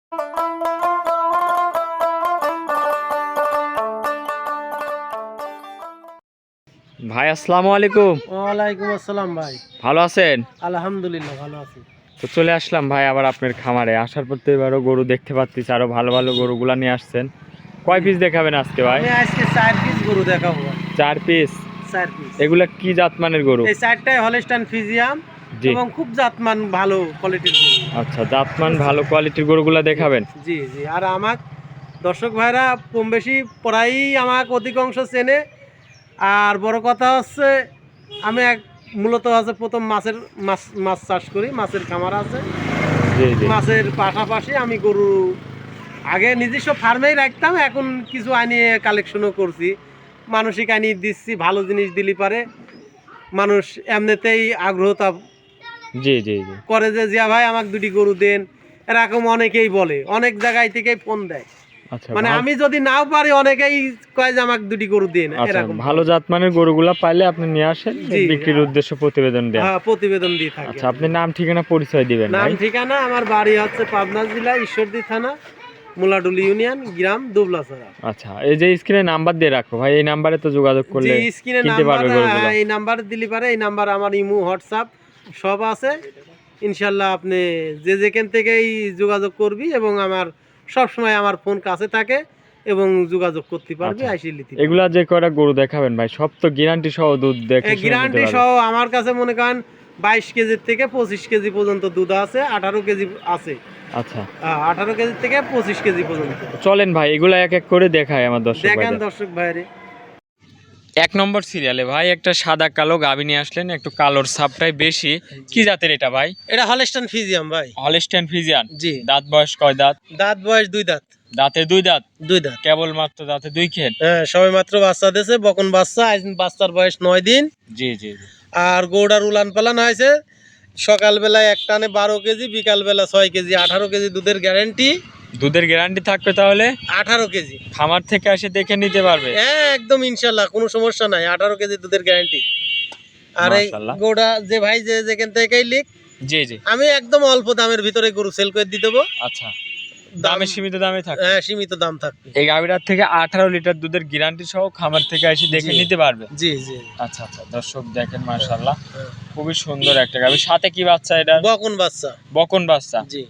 ভাই আসসালামু আলাইকুম। ওয়ালাইকুম আসসালাম ভাই। ভালো আছেন? আলহামদুলিল্লাহ ভালো আছি। তো চলে আসলাম ভাই আবার আপনার খামারে। আসার পর তো এবারও গরু দেখতে পাচ্ছি, আরো ভালো ভালো গরুগুলা নিয়ে আসছেন। কয় পিস দেখাবেন আজকে ভাই? আমি আজকে 4 পিস গরু দেখাবো ভাই। 4 পিস? 4 পিস। এগুলা কি জাতমানের গরু? এই 4টাই হলস্টাইন ফ্রিজিয়ান জি। এবং খুব জাতমান ভালো কোয়ালিটির গরু। আচ্ছা, জাতমান ভালো কোয়ালিটির গরুগুলা দেখাবেন? জি জি। আর আমার দর্শক ভাইরা কম বেশি প্রায়ই আমাকে অধিকাংশ চেনে। আর বড় কথা হচ্ছে আমি মূলত আছে প্রথম মাছ চাষ করি, মাছের খামার আছে। জি জি। মাছের পাশাপাশি আমি গরু আগে নিজস্ব ফার্মেই রাখতাম, এখন কিছু আনিয়ে কালেকশনও করছি, মানসিক আনিয়ে দিচ্ছি। ভালো জিনিস দিলি পারে মানুষ এমনিতেই আগ্রহতা জি জি জি। করে যে জিয়া ভাই আমাকে দুটি গরু দেন, এরকম অনেকেই বলে, অনেক জায়গায় থেকেই ফোন দেয়। আচ্ছা, মানে আমি যদি নাও পারি অনেকেই কয় যে আমাকে দুটি গরু দেন। আচ্ছা, এরকম ভালো জাতমানের গরুগুলা পাইলে আপনি নিয়ে আসেন, জি, বিক্রির উদ্দেশ্যে প্রতিবেদন দেন। হ্যাঁ প্রতিবেদন দিয়ে থাকি। আচ্ছা, আপনি নাম ঠিকানা পরিচয় দিবেন নাম ভাই? ঠিকানা আমার বাড়ি হচ্ছে পাবনা জেলা ঈশ্বরদী থানা, মুলাডুলি ইউনিয়ন, গ্রাম দুবলাছড়া। আচ্ছা, এই যে স্ক্রিনে নাম্বার দিয়ে রাখো ভাই, এই নাম্বারে তো যোগাযোগ করলে জি স্ক্রিনে কিনতে নাম্বার, পারবে গরুগুলো। এই নাম্বার দিলি পারে। এই নাম্বার আমার ইমো হোয়াটসঅ্যাপ সব আছে। ইনশাল্লাহ আপনি যে যেখান থেকেই যোগাযোগ করবি এবং আমার সব সময় আমার ফোন কাছে থাকে এবং যোগাযোগ করতে পারবি। আচ্ছা, আইসি লিতে এগুলা যে কয়টা গরু দেখাবেন ভাই, সব তো গ্যারান্টি সহ দুধ দেখে শুনে নিতে গ্যারান্টি পারবে? সহ আমার কাছে মনে করেন 22 কেজির থেকে 25 কেজি পর্যন্ত দুধ আছে, 18 কেজি আছে। আচ্ছা, 18 কেজি থেকে 25 কেজি পর্যন্ত। চলেন ভাই এগুলা এক এক করে দেখাই আমার দর্শক দেখেন ভাইদের। দর্শক ভাইরে। 1 নম্বর সিরিয়ালে ভাই একটা সাদা কালো গাভী নিয়ে আসলেন, একটু কালোর ছাপটাই বেশি। কি জাতের এটা ভাই? এটা হলস্টাইন ফ্রিজিয়ান ভাই। হলস্টাইন ফ্রিজিয়ান? জি। দাঁত বয়স কয় দাঁত? দাঁত বয়স 2 দাঁত। দাঁতে 2 দাঁত? 2 দাঁত। কেবল মাত্র দাঁতে 2 খেন? হ্যাঁ সবে মাত্র বাচ্চা দিয়েছে, বকন বাচ্চা। আজ বাচ্চার বয়স 9 দিন। জি জি জি। আর গৌড়ার উলান পালান হয়েছে সকালবেলায় এক টানে 12 কেজি, বিকালবেলা 6 কেজি। 18 কেজি দুধের গ্যারান্টি। দুধের গ্যারান্টি থাকবে তাহলে? 18 কেজি। খামার থেকে এসে দেখে নিতে পারবে? হ্যাঁ একদম ইনশাল্লাহ কোনো সমস্যা নাই, 18 কেজি দুধের গ্যারান্টি। আর এই মাশাআল্লাহ। গৌড়া যে ভাই যে যেখান থেকেই লিখ, জি জি। আমি একদম অল্প দামের ভিতরে গরু সেল করে দিয়ে দেবো। আচ্ছা, দামে সীমিত দামে থাকে? হ্যাঁ সীমিত দাম থাকবে। এই গাভীটার থেকে 18 লিটার দুধের গ্যারান্টি সহ খামার থেকে এসে দেখে জি। নিতে পারবে? জি জি। আচ্ছা আচ্ছা, দর্শক দেখেন মাশাআল্লাহ, হ্যাঁ। খুবই সুন্দর একটা গাভী। সাথে কি বাচ্চা এটা? বকন বাচ্চা। বকন বাচ্চা? জি।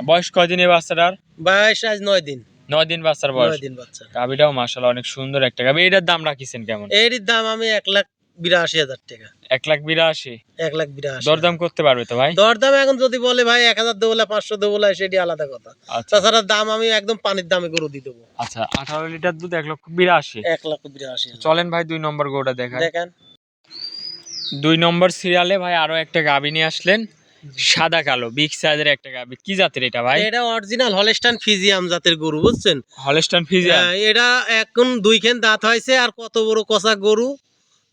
বয়স কয়দিন এই বাচ্চাটার? বয়স আজ 9 দিন। 9 দিন বাচ্চার বয়স। 9 দিন বাচ্চা। গাভীটাও মাশাআল্লাহ অনেক সুন্দর একটা গাভী। এটার দাম রাখিছেন কেমন? এর দাম আমি 1,82,000 টাকা। 1,82,000? 1,82,000। দরদাম করতে পারবে তো ভাই? দরদাম এখন যদি বলে ভাই 1000 দেবো, 500 দেবো, সেটি আলাদা কথা। আচ্ছা তাছাড়া দাম আমি একদম পানির দামে গরু দিয়ে দেবো। আচ্ছা, 18 লিটার দুধ 1,82,000। 1,82,000। চলেন ভাই 2 নম্বর গরুটা দেখাই। দেখেন 2 নম্বর সিরিয়ালে ভাই আরো একটা গাভী নিয়ে আসলেন, সাদা কালো বিগ সাইজের একটা গাভী। কি জাতের এটা ভাই? এটা অরিজিনাল হলস্টাইন ফ্রিজিয়ান জাতের গরু, বুঝছেন? Holstein Friesian? এটা এখন 2 খেন দাঁত হয়েছে। আর কত বড় কষা গরু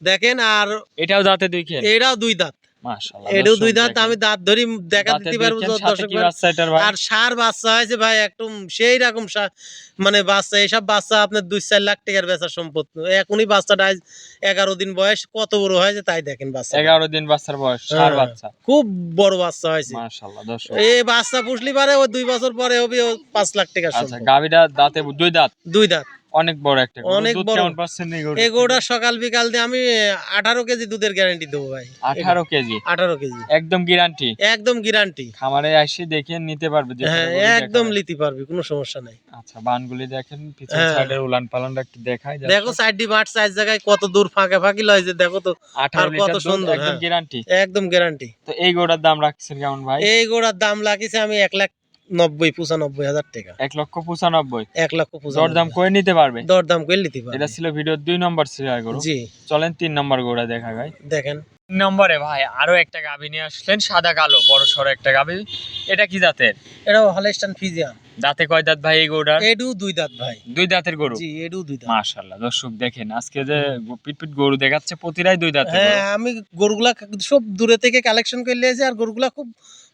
দেখেন। আর এটাও দাঁতে 2 খেন? এটাও 2 দাঁত। মাশাআল্লাহ, এটাও 2 দর্শক দাঁত। দেখেন। আমি দাঁত ধরি দেখা দাঁতে দিতে 2 পারবো খেন, সাথে দর্শক কি ভাই। বাচ্চা এটার ভাই? আর সার বাচ্চা হয়েছে ভাই একদম সেই রকম মানে বাচ্চা। এসব বাচ্চা আপনার 2-4 লাখ টাকার বেচার সম্পদ। এখনই বাচ্চাটা 11 দিন বয়স, কত বড় হয়েছে তাই দেখেন বাচ্চা। 11 দিন বাচ্চার বয়স, সার বাচ্চা? খুব বড় বাচ্চা হয়েছে মাশাআল্লাহ দর্শক। এই বাচ্চা পুষলি পারে ও 2 বছর পরে হবে 5 লাখ টাকার আচ্ছা, সম্পদ। গাভীটা দাঁতে 2 দাঁত? 2 দাঁত। অনেক বড় একটা গরু। অনেক দুধ বড়। কেমন পাচ্ছেন এই গরু? এই গরুটা সকাল বিকাল দিয়ে আমি 18 কেজি দুধের গ্যারান্টি দেবো ভাই। 18 কেজি? 18 কেজি একদম গ্যারান্টি? একদম গ্যারান্টি। খামারে এসে দেখে নিতে পারবে যে? হ্যাঁ একদম লিতে পারবি, কোনো সমস্যা নাই। আচ্ছা, বানগুলি দেখেন, পিছন হ্যাঁ। সাইডের উলান পালানটা একটু দেখাই। দেখো সাইডি মাঠ সাইড জায়গায় কত দূর ফাঁকে ফাঁকি লয় যে, দেখো তো। 18 আর কত লিটার দুধ সুন্দর। একদম হ্যাঁ গ্যারান্টি? একদম গ্যারান্টি। তো এই গরুটার দাম রাখছেন কেমন ভাই? এই গোড়ার দাম লাগিয়েছে আমি 1,95,000 টাকা। 1,95,000? 1,95,000। দরদাম করে নিতে পারবে? দরদাম করে নিতে পারবে। এটা ছিল ভিডিওর 2 নম্বর সিরিয়াল গরু। জি চলেন 3 নম্বর গরুটা দেখা ভাই। দেখেন 3 নম্বরে ভাই আরো একটা গাভী নিয়ে আসলেন, সাদা কালো বড় সড়ো একটা গাভী। এটা কি জাতের? এটাও হলস্টাইন ফ্রিজিয়ান। দাঁতে কয় দাঁত ভাই এই গরুটার? এডু 2 দাঁত ভাই। 2 দাঁতের গরু? জি এডু 2 দাঁত। মাশাআল্লাহ দর্শক দেখেন, আজকে যে পিটপিট গরু দেখাচ্ছে প্রতিটাই 2 দাঁতের গরু। হ্যাঁ আমি গরুগুলা সব দূরে থেকে কালেকশন করে নিয়েছি। আর গরুগুলা খুব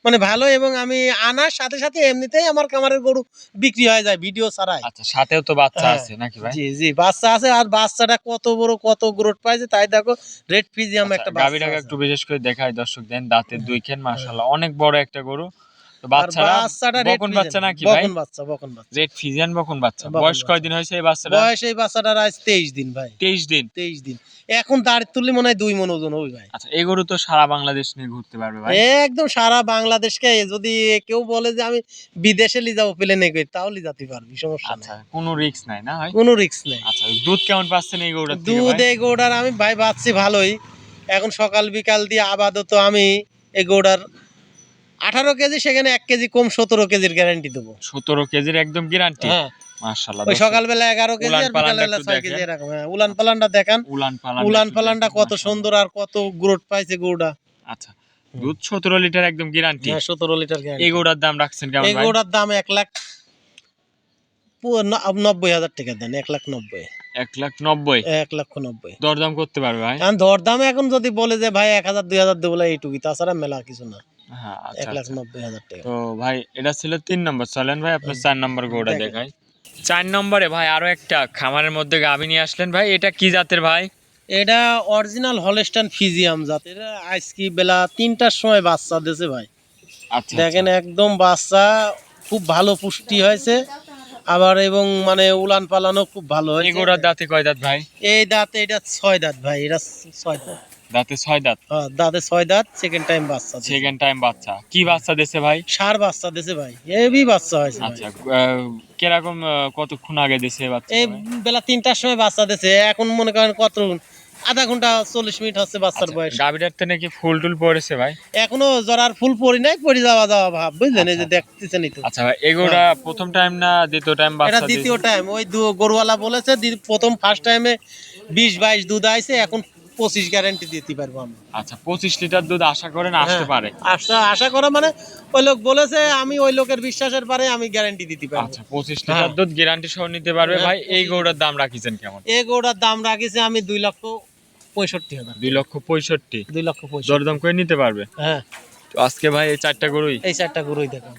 মানে ভালো, এবং আমি আনার সাথে সাথে এমনিতেই আমার খামারের গরু বিক্রি হয়ে যায় ভিডিও ছাড়াই। আচ্ছা, সাথেও তো বাচ্চা হ্যাঁ। আছে নাকি ভাই? জি জি বাচ্চা আছে। আর বাচ্চাটা কত বড় কত গ্রোথ পাইছে তাই দেখো। রেড ফ্রিজিয়াম আচ্ছা, একটা বাচ্চা গাভীটাকে আছে। একটু বিশেষ করে দেখাই দর্শক, দেন দাঁতের 2 খেন, মাশাআল্লাহ অনেক বড় একটা গরু। তো বাচ্চারা বাচ্চাটা রেড বকন বাচ্চা নাকি ভাই? বকন বাচ্চা রেড ফিজিয়ান বকন বাচ্চা। বকন বয়স বাচ্চা। কয়দিন হয়েছে এই বাচ্চাটা? বয়স এই বাচ্চাটার আজ 23 দিন ভাই। 23 দিন। 23 দিন। এখন দাঁড় তুললে মনে হয় 2 মণ ওজন হবে ভাই। আচ্ছা, এই গরু তো সারা বাংলাদেশ নিয়ে ঘুরতে পারবে ভাই। একদম সারা বাংলাদেশকে যদি কেউ বলে যে আমি বিদেশে নিয়ে যাবো প্লেনে করে, তাও নিয়ে যেতে পারবি, সমস্যা আচ্ছা, নাই, কোনো রিস্ক নাই না ভাই? কোনো রিস্ক নেই। আচ্ছা, দুধ কেমন পাচ্ছেন এই গরুটার থেকে দুধ ভাই? এই গৌড়ার আমি ভাই পাচ্ছি ভালোই। এখন সকাল বিকাল দিয়ে আপাতত আমি এই গৌড়ার 18 কেজি, সেখানে 1 কেজি কম 17 কেজির গ্যারান্টি দেবো। 17 কেজির একদম গ্যারান্টি। হ্যাঁ, মাশাআল্লাহ। ওই সকালবেলা 11 কেজি উলান আর পালানটা বিকালবেলা একটু 6 কেজি দেখেন। এরকম। হ্যাঁ, উলান পালানটা দেখান। উলান পালানটা কত সুন্দর আর কত গ্রোথ পাইছে গৌড়া। আচ্ছা, দুধ 17 লিটার একদম গ্যারান্টি। হ্যাঁ, 17 লিটার এই গ্যারান্টি। গরুটার দাম রাখছেন কেমন এই ভাই? গৌড়ার দাম 1,90,000 টাকা দেন। 1,90,000। 1,90,000। 1,90,000। দরদাম করতে পারবে ভাই? এখন দরদাম এখন যদি বলে যে ভাই 1,000 2,000 দেবো, এইটুকুই, তাছাড়া মেলা কিছু না। হ্যাঁ, আচ্ছা, আচ্ছা। 1,90,000 টাকা। তো ভাই এটা ছিল 3 নম্বর। চলেন ভাই আপনার 4 নম্বর গরুটা দেখেন। দেখাই। 4 নম্বরে ভাই আরো একটা খামারের মধ্যে গাভী নিয়ে আসলেন ভাই। এটা কি জাতের ভাই? এটা অরিজিনাল হলস্টাইন ফিজিয়াম জাত। এটা আজকে বেলা 3টার সময় বাচ্চা দিয়েছে ভাই। আচ্ছা, দেখেন একদম বাচ্চা খুব ভালো পুষ্টি হয়েছে, আবার এবং মানে উলান পালানো খুব ভালো এই হয়েছে। গরুর দাঁতে কয় দাঁত ভাই? এই দাঁতে এটা 6 দাঁত ভাই। এটা 6 দাঁত। দাঁতে 6 দাঁত। হ্যাঁ, দাঁতে 6 দাঁত। সেকেন্ড টাইম বাচ্চা দিয়েছে। সেকেন্ড টাইম বাচ্চা। কি বাচ্চা দিছে ভাই? সার বাচ্চা দিয়েছে ভাই। হেভি বাচ্চা হয়েছে ভাই। আচ্ছা, কিরকম কতক্ষণ আগে দিছে বাচ্চা এই ভাই? বেলা 3টার সময় বাচ্চা দিয়েছে। এখন মনে করেন কত, আধা ঘন্টা 40 মিনিট হচ্ছে বাচ্চার বয়স। গাভীটার থেকে নাকি ফুল টুল পড়েছে ভাই? এখনো জরার ফুল পরি নাই, পরি যাওয়া যাওয়া ভাব, বুঝলেন? এই যে আচ্ছা। দেখতেছেন এই তো। আচ্ছা ভাই, এগুলা প্রথম টাইম না দ্বিতীয় টাইম এটা বাচ্চা দ্বিতীয় দিছে? টাইম। ওই গরুওয়ালা বলেছে প্রথম ফার্স্ট টাইমে 20-22 দুধ আইছে, এখন 25 গ্যারান্টি দিতে পারবো আমরা। আচ্ছা, 25 লিটার দুধ আশা করেন আসতে হ্যাঁ, পারে? আশা করা মানে ওই লোক বলেছে, আমি ওই লোকের বিশ্বাসের পারে আমি গ্যারান্টি দিতে পারবো। আচ্ছা, 25 লিটার হ্যাঁ। দুধ গ্যারান্টি সহ নিতে পারবে হ্যাঁ, ভাই। এই 25 গরুটার দাম রাখিছেন কেমন? এই গরুটার দাম রাখিছে আমি 2,65,000। 2,65,000। 2,65,000। দরদাম করে নিতে পারবে? হ্যাঁ, তো আজকে ভাই এই 4টা গরুই এই 4টা গরুই দেখো।